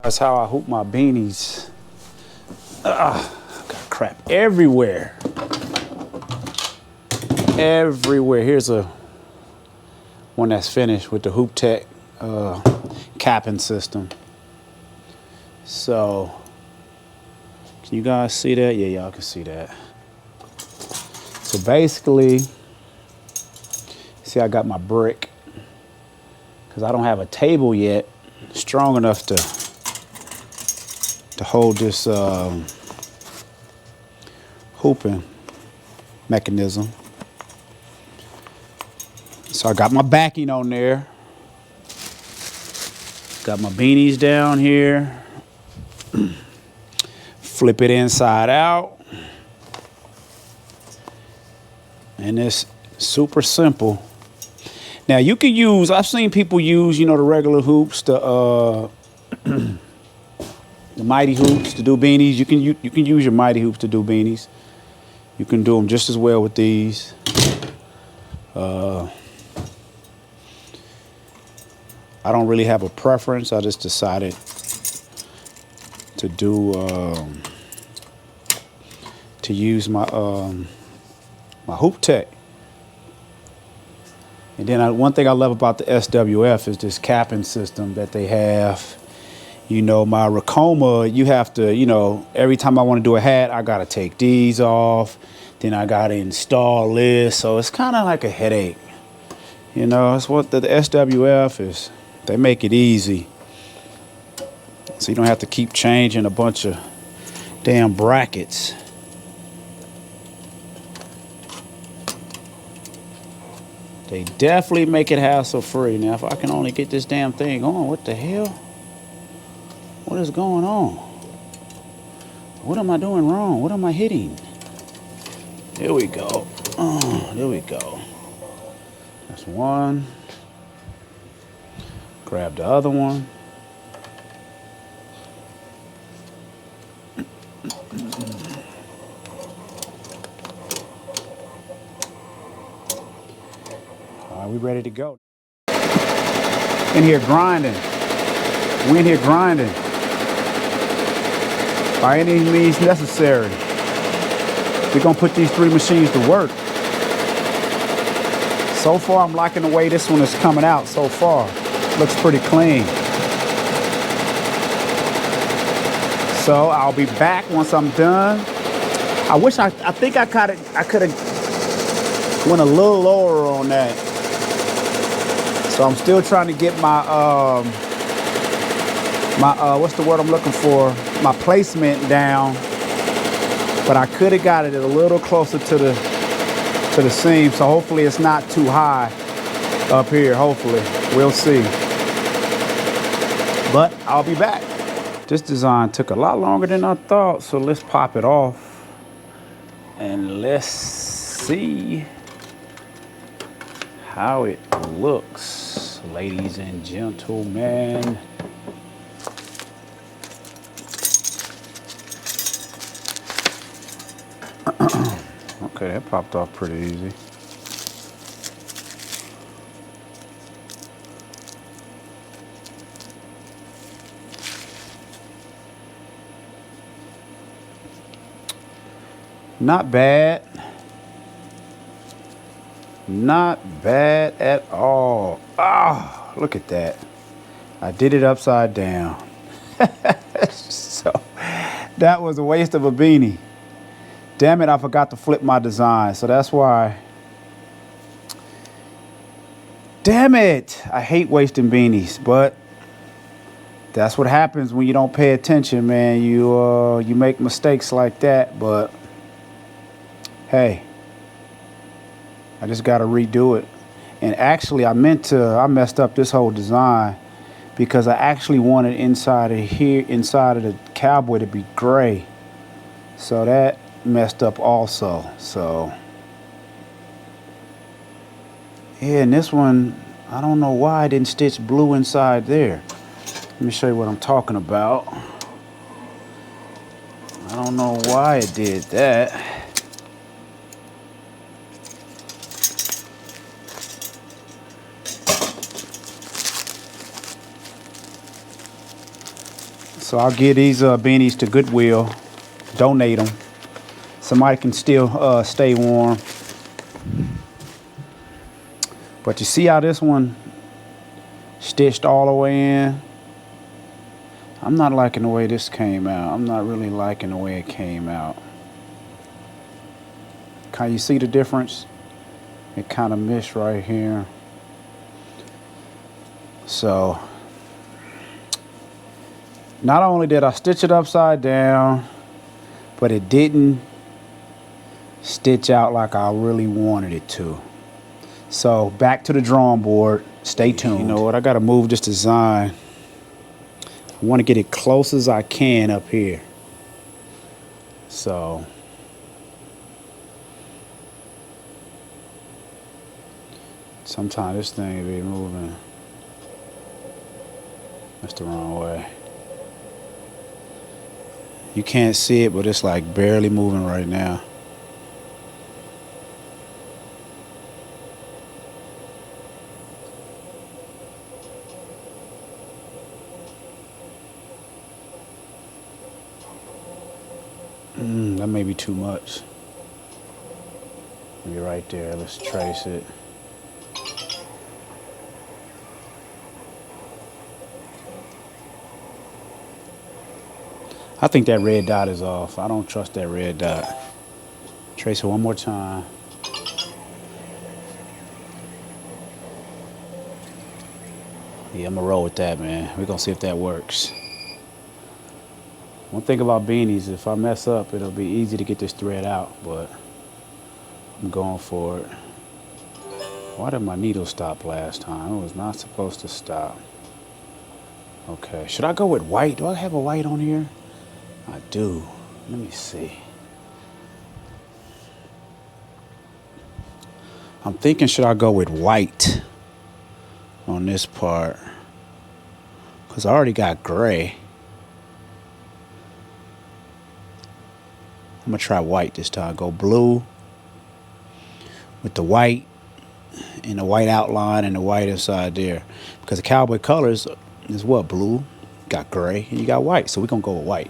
That's how I hoop my beanies. Got crap everywhere. Everywhere. Here's a one that's finished with the Hoop Tech capping system. So, can you guys see that? Yeah, y'all can see that. So basically, see I got my brick, because I don't have a table yet strong enough to hold this hooping mechanism. So I got my backing on there. Got my beanies down here. Flip it inside out. And it's super simple. Now you can use, I've seen people use, you know, the regular hoops, the mighty hoops to do beanies. You can use your mighty hoops to do beanies. You can do them just as well with these. I don't really have a preference. I just decided to do to use my my Hoop Tech. And then one thing I love about the SWF is this capping system that they have. You know, my Racoma, you have to, you know, every time I want to do a hat, I got to take these off. Then I got to install this. So it's kind of like a headache. You know, it's what the SWF is. They make it easy. So you don't have to keep changing a bunch of damn brackets. They definitely make it hassle-free. Now, if I can only get this damn thing on, what the hell? What is going on? What am I doing wrong? What am I hitting? There we go. Oh, there we go. That's one. Grab the other one. All right, we ready to go. In here grinding. We in here grinding. By any means necessary. We're gonna put these 3 machines to work. So far, I'm liking the way this one is coming out so far. Looks pretty clean. So I'll be back once I'm done. I wish I think I could have went a little lower on that. So I'm still trying to get my what's the word I'm looking for? My placement down. But I could have got it a little closer to the seam. So hopefully it's not too high up here. Hopefully. We'll see. But I'll be back. This design took a lot longer than I thought. So let's pop it off. And let's see how it looks, ladies and gentlemen. Okay, that popped off pretty easy. Not bad. Not bad at all. Ah, look at that. I did it upside down. So that was a waste of a beanie. Damn it, I forgot to flip my design. So that's why. Damn it. I hate wasting beanies, but that's what happens when you don't pay attention, man. You make mistakes like that, but hey, I just got to redo it. And actually, I messed up this whole design because I actually wanted inside of the cowboy to be gray. So that messed up also. So yeah, and this one, I don't know why I didn't stitch blue inside there. Let me show you what I'm talking about. I don't know why it did that. So I'll give these beanies to Goodwill, donate them. Somebody can still stay warm. But you see how this one stitched all the way in? I'm not liking the way this came out. I'm not really liking the way it came out. Can you see the difference? It kind of missed right here. So, not only did I stitch it upside down, but it didn't stitch out like I really wanted it to. So, back to the drawing board. Stay tuned. You know what? I got to move this design. I want to get it close as I can up here. So, sometimes this thing be moving. That's the wrong way. You can't see it, but it's like barely moving right now. That may be too much. Maybe right there. Let's trace it. I think that red dot is off. I don't trust that red dot. Trace it one more time. Yeah, I'm gonna roll with that, man. We're gonna see if that works. One thing about beanies, if I mess up, it'll be easy to get this thread out, but I'm going for it. Why did my needle stop last time? It was not supposed to stop. Okay, should I go with white? Do I have a white on here? I do. Let me see. I'm thinking, should I go with white on this part? Because I already got gray. I'm going to try white this time. Go blue with the white and the white outline and the white inside there. Because the cowboy colors is what? Blue, got gray, and you got white. So we're going to go with white.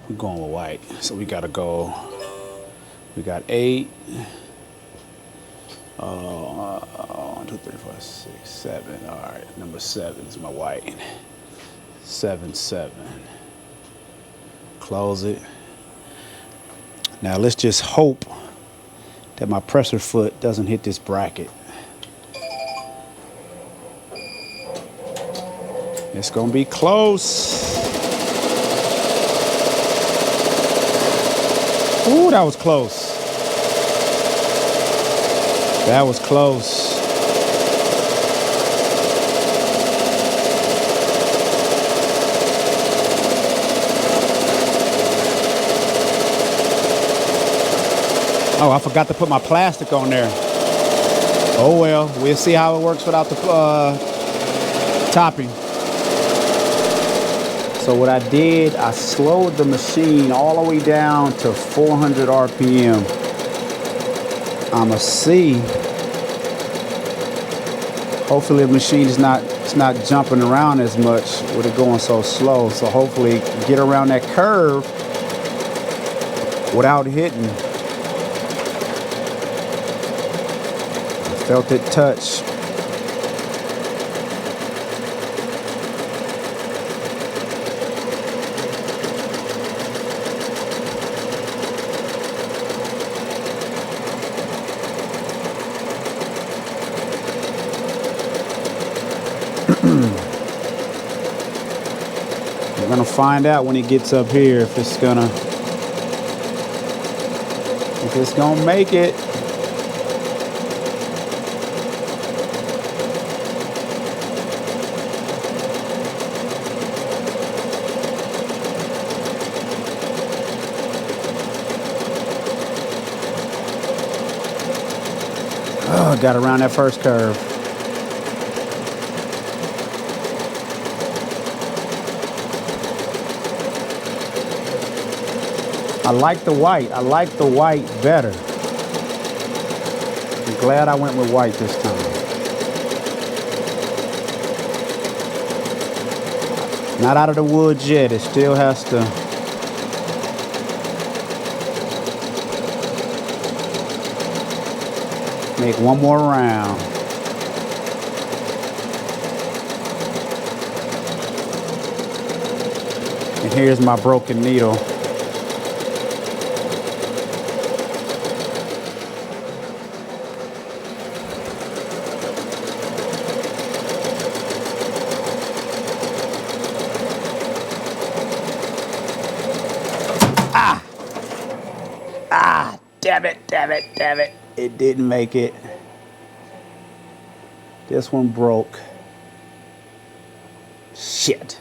We're going with white. So we got to go. We got 8. 1, 2, 3, 4, 6, 7. All right, number 7 is my white. 7, 7. Close it. Now let's just hope that my presser foot doesn't hit this bracket. It's gonna be close. Ooh, that was close. That was close. Oh, I forgot to put my plastic on there. Oh well, we'll see how it works without the topping. So what I did, I slowed the machine all the way down to 400 RPM. I'ma see. Hopefully the machine is not jumping around as much with it going so slow. So hopefully get around that curve without hitting. Felt it touch. We're gonna find out when it gets up here if it's gonna make it. Oh, got around that first curve. I like the white. I like the white better. I'm glad I went with white this time. Not out of the woods yet. It still has to make one more round. And here's my broken needle. Damn it. It didn't make it. This one broke. Shit.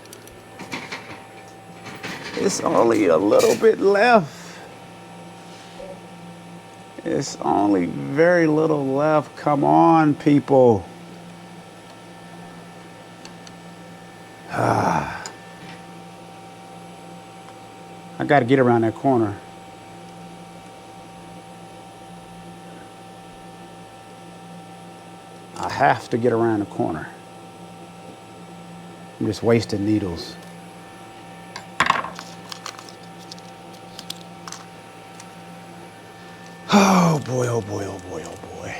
It's only a little bit left. It's only very little left. Come on, people. I gotta get around that corner. I have to get around the corner. I'm just wasting needles. Oh boy, oh boy, oh boy, oh boy.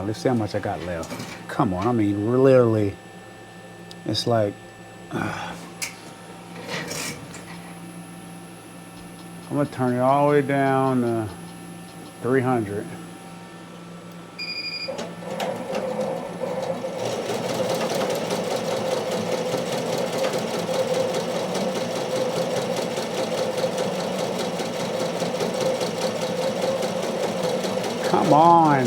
Let's see how much I got left. Come on, I mean, literally, it's like, I'm gonna turn it all the way down to 300. Come on.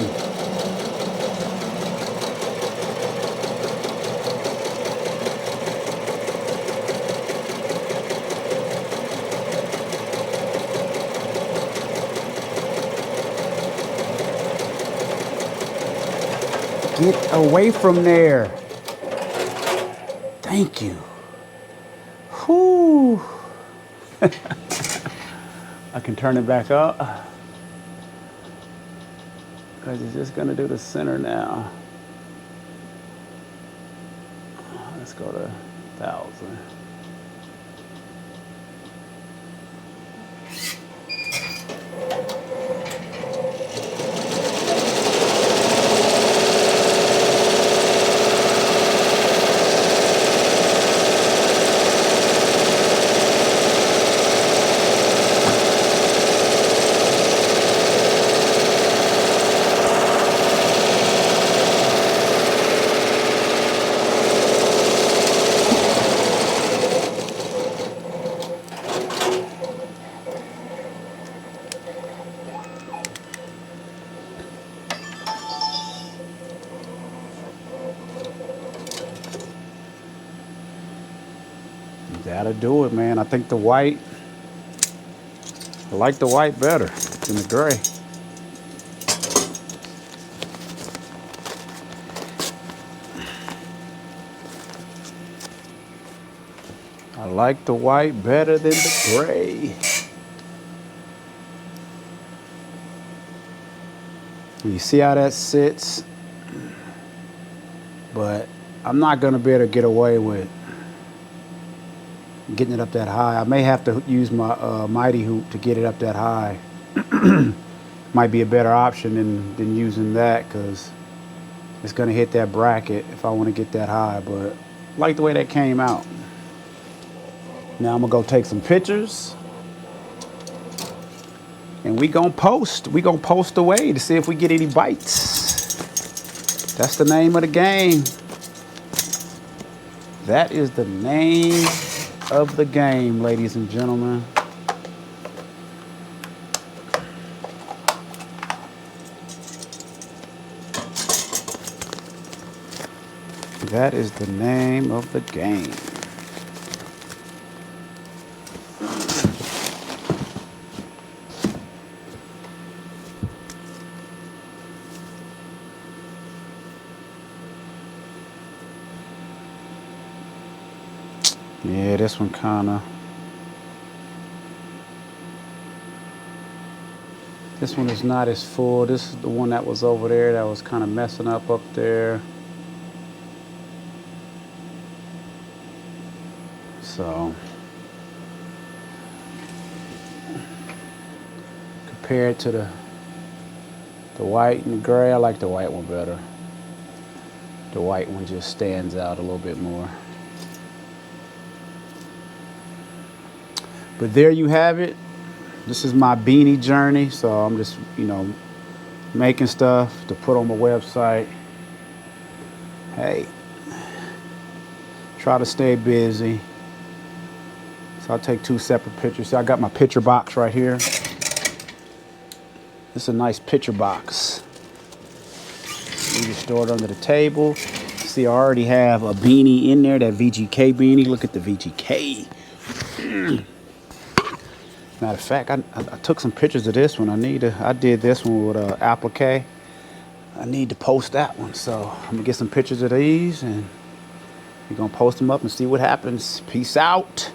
Get away from there. Thank you. Whew. I can turn it back up because it's just gonna do the center now. Let's go to 1,000. That'll do it, man. I think the white, I like the white better than the gray. I like the white better than the gray. You see how that sits? But I'm not gonna be able to get away with getting it up that high. I may have to use my mighty hoop to get it up that high. Might be a better option than using that because it's gonna hit that bracket if I want to get that high. But I like the way that came out. Now I'm gonna go take some pictures And we gonna post away to see if we get any bites. That's the name of the game. That is the name of the game, ladies and gentlemen. That is the name of the game. Yeah, this one this one is not as full. This is the one that was over there that was kind of messing up there. So, compared to the white and the gray, I like the white one better. The white one just stands out a little bit more. But there you have it. This is my beanie journey. So I'm just, making stuff to put on my website. Hey, try to stay busy. So I'll take 2 separate pictures. See, I got my picture box right here. This is a nice picture box. You can store it under the table. See, I already have a beanie in there, that VGK beanie. Look at the VGK. Matter of fact, I took some pictures of this one. I did this one with applique. I need to post that one. So I'm gonna get some pictures of these and we're gonna post them up and see what happens. Peace out.